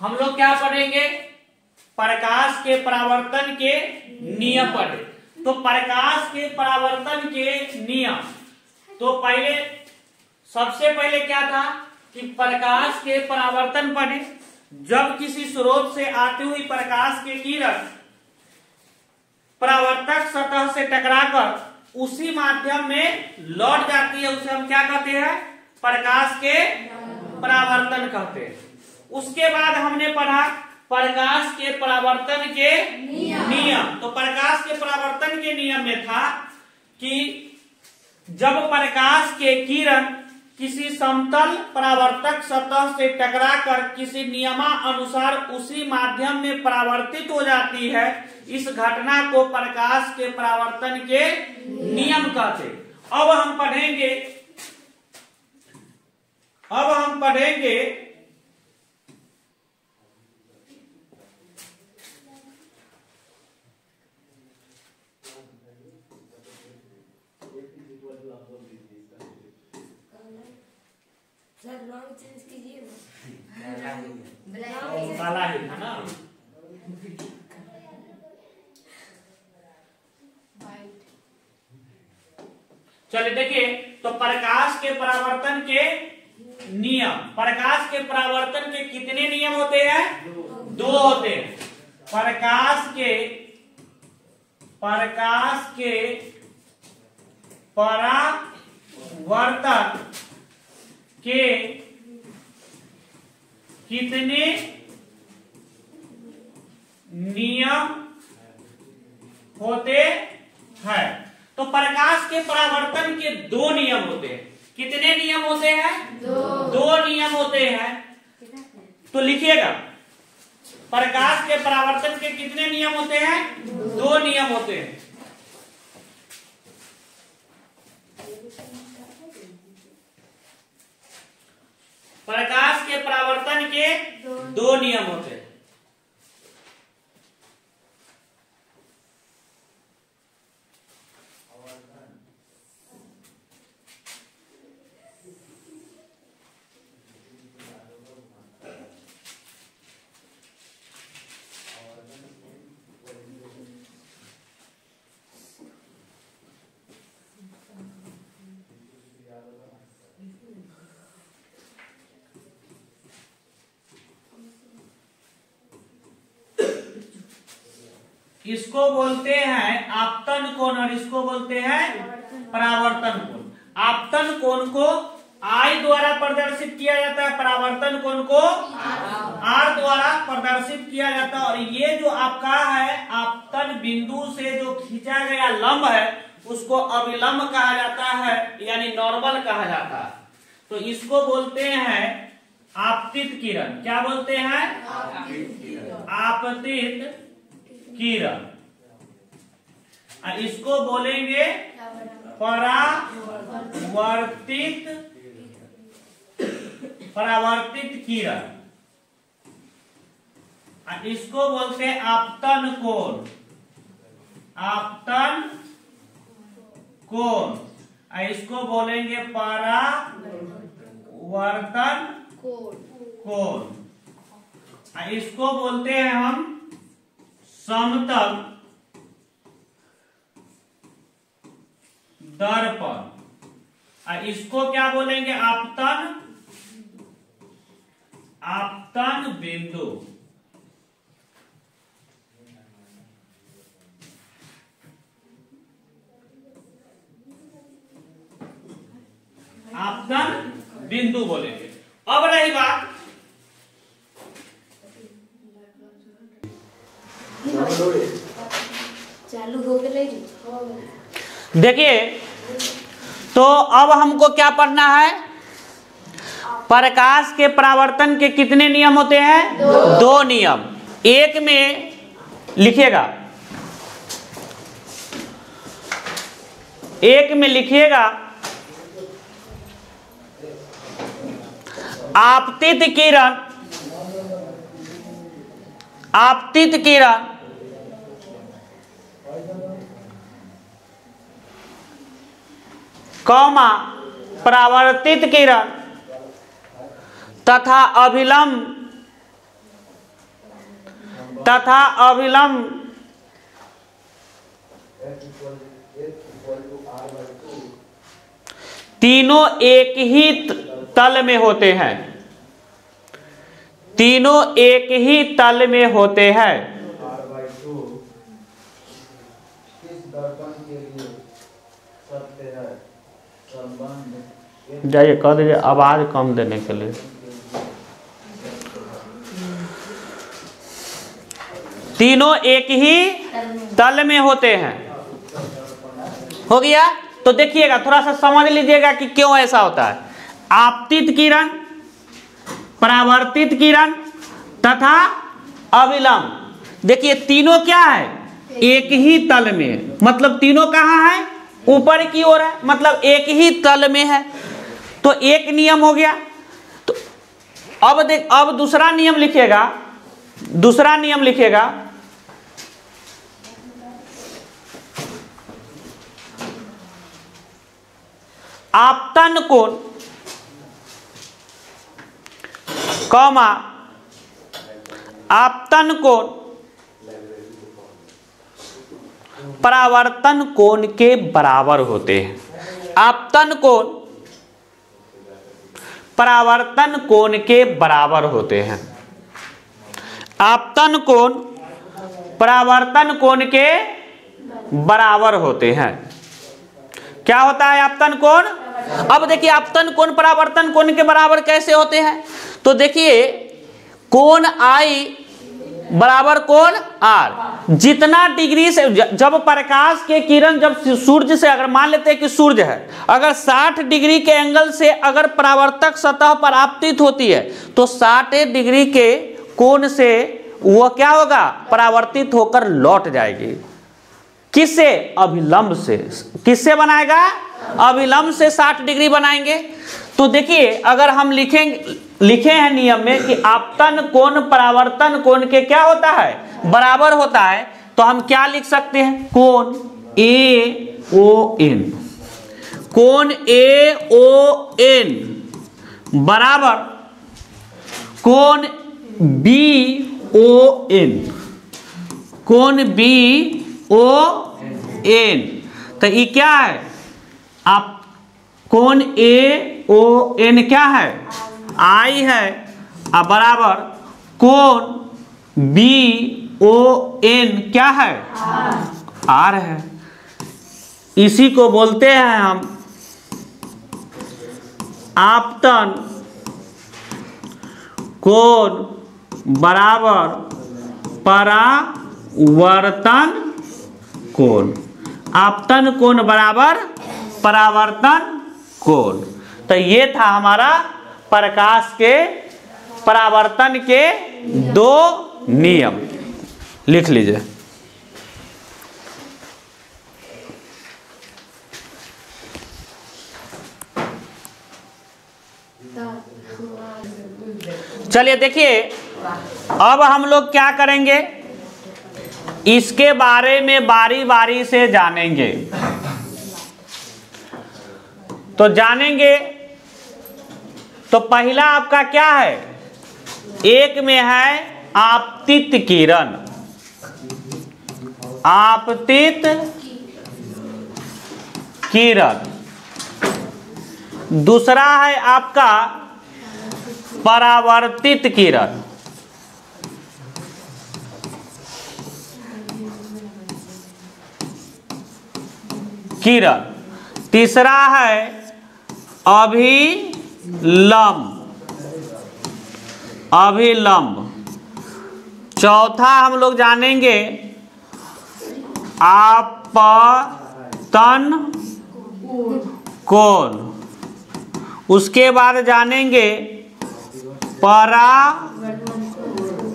हम लोग क्या पढ़ेंगे? प्रकाश के परावर्तन के नियम पढ़े। तो प्रकाश के परावर्तन के नियम, तो पहले सबसे पहले क्या था कि प्रकाश के परावर्तन पढ़े। जब किसी स्रोत से आती हुई प्रकाश की किरण परावर्तक सतह से टकराकर उसी माध्यम में लौट जाती है, उसे हम क्या कहते हैं? प्रकाश के परावर्तन कहते हैं। उसके बाद हमने पढ़ा प्रकाश के परावर्तन के नियम। तो प्रकाश के परावर्तन के नियम में था कि जब प्रकाश के किरण किसी समतल परावर्तक सतह से टकराकर किसी नियमानुसार उसी माध्यम में परावर्तित हो जाती है, इस घटना को प्रकाश के परावर्तन के नियम कहते। अब हम पढ़ेंगे सर रंग चेंज कीजिए काला ही था ना। चलिए देखिए, तो प्रकाश के परावर्तन के नियम, प्रकाश के परावर्तन के कितने नियम होते हैं? 2 होते हैं। प्रकाश के परावर्तन के कितने नियम होते हैं? तो प्रकाश के परावर्तन के 2 नियम होते हैं। कितने नियम होते हैं? 2 नियम होते हैं। तो लिखिएगा, प्रकाश के परावर्तन के कितने नियम होते हैं? 2 नियम होते हैं। प्रकाश के परावर्तन के 2 नियम होते हैं। इसको बोलते हैं आपतन कोण और इसको बोलते हैं परावर्तन कोण। आपतन कोण को I द्वारा प्रदर्शित किया जाता है, परावर्तन कोण को R द्वारा प्रदर्शित किया जाता है। और ये जो आपका है आपतन बिंदु से जो खींचा गया लंब है उसको अविलंब कहा जाता है, यानी नॉर्मल कहा जाता है। तो इसको बोलते हैं आपतित किरण। क्या बोलते हैं? आपतित किरण। इसको बोलेंगे परावर्तित किरण। इसको बोलते हैं आपतन कोण। आपतन कोण। इसको बोलेंगे परावर्तन कोण। इसको बोलते हैं हम समतल दर्पण। इसको क्या बोलेंगे? आपतन बिंदु। आपतन बिंदु बोलेंगे। अब रही बात, चालू हो गए। देखिए, तो अब हमको क्या पढ़ना है? प्रकाश के परावर्तन के कितने नियम होते हैं? 2 नियम। एक में लिखिएगा, आपतित किरण कौमा परावर्तित किरण तथा अभिलंब तथा अभिलंब तीनों एक ही तल में होते हैं, तीनों एक ही तल में होते हैं। जाइए कह दीजिए आवाज कम देने के लिए। तीनों एक ही तल में होते हैं। हो गया? तो देखिएगा थोड़ा सा समझ लीजिएगा कि क्यों ऐसा होता है। आपतित किरण, परावर्तित किरण तथा अविलंब, देखिए तीनों क्या है? एक ही तल में, मतलब तीनों कहाँ है? ऊपर की ओर है, मतलब एक ही तल में है। तो एक नियम हो गया। तो अब दूसरा नियम लिखिएगा, दूसरा नियम लिखिएगा, आपतन कोण कॉमा आपतन कोण परावर्तन कोण के बराबर होते हैं। आपतन कोण परावर्तन कोण के बराबर होते हैं। आपतन कोण परावर्तन कोण के बराबर होते हैं। क्या होता है आपतन कोण? अब देखिए आपतन कोण परावर्तन कोण के बराबर कैसे होते हैं। तो देखिए कोण आई बराबर कोण आर, जितना डिग्री से जब प्रकाश के किरण जब सूर्य से, अगर मान लेते हैं कि सूर्य है, अगर 60 डिग्री के एंगल से अगर परावर्तक सतह पर आपतित होती है तो 60 डिग्री के कोण से वह क्या होगा? परावर्तित होकर लौट जाएगी। किससे? अभिलंब से। किससे बनाएगा? अभिलंब से 60 डिग्री बनाएंगे। तो देखिए अगर हम लिखे हैं नियम में कि आपतन कोण परावर्तन कोण के क्या होता है? बराबर होता है, तो हम क्या लिख सकते हैं? कोण AON, कोण AON बराबर कोण BON, कोण BON। तो ये क्या है? आप कोण AON क्या है? आई है, अब बराबर कोण BON क्या है? आर है। इसी को बोलते हैं हम आपतन कोण बराबर परावर्तन कोण। आपतन कोण बराबर परावर्तन कोण। तो ये था हमारा प्रकाश के परावर्तन के दो नियम। लिख लीजिए। चलिए देखिए अब हम लोग क्या करेंगे, इसके बारे में बारी बारी से जानेंगे। तो जानेंगे तो पहला आपका क्या है? एक में है आपतित किरण, आपतित किरण। दूसरा है आपका परावर्तित किरण। तीसरा है अभिलंब। चौथा हम लोग जानेंगे आपतन कोण। उसके बाद जानेंगे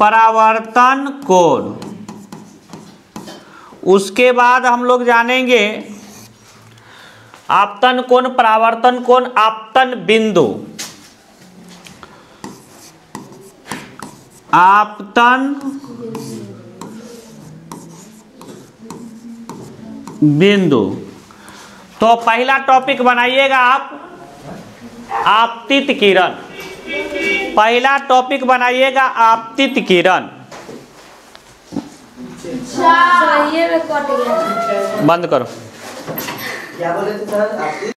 परावर्तन कोण। उसके बाद हम लोग जानेंगे आपतन कोण, परावर्तन कोण, आपतन बिंदु। आपतन बिंदु। तो पहला टॉपिक बनाइएगा आप आपतित किरण। पहला टॉपिक बनाइएगा आपतित किरण। सही में कट गया। बंद करो। क्या बोले थे सर आप?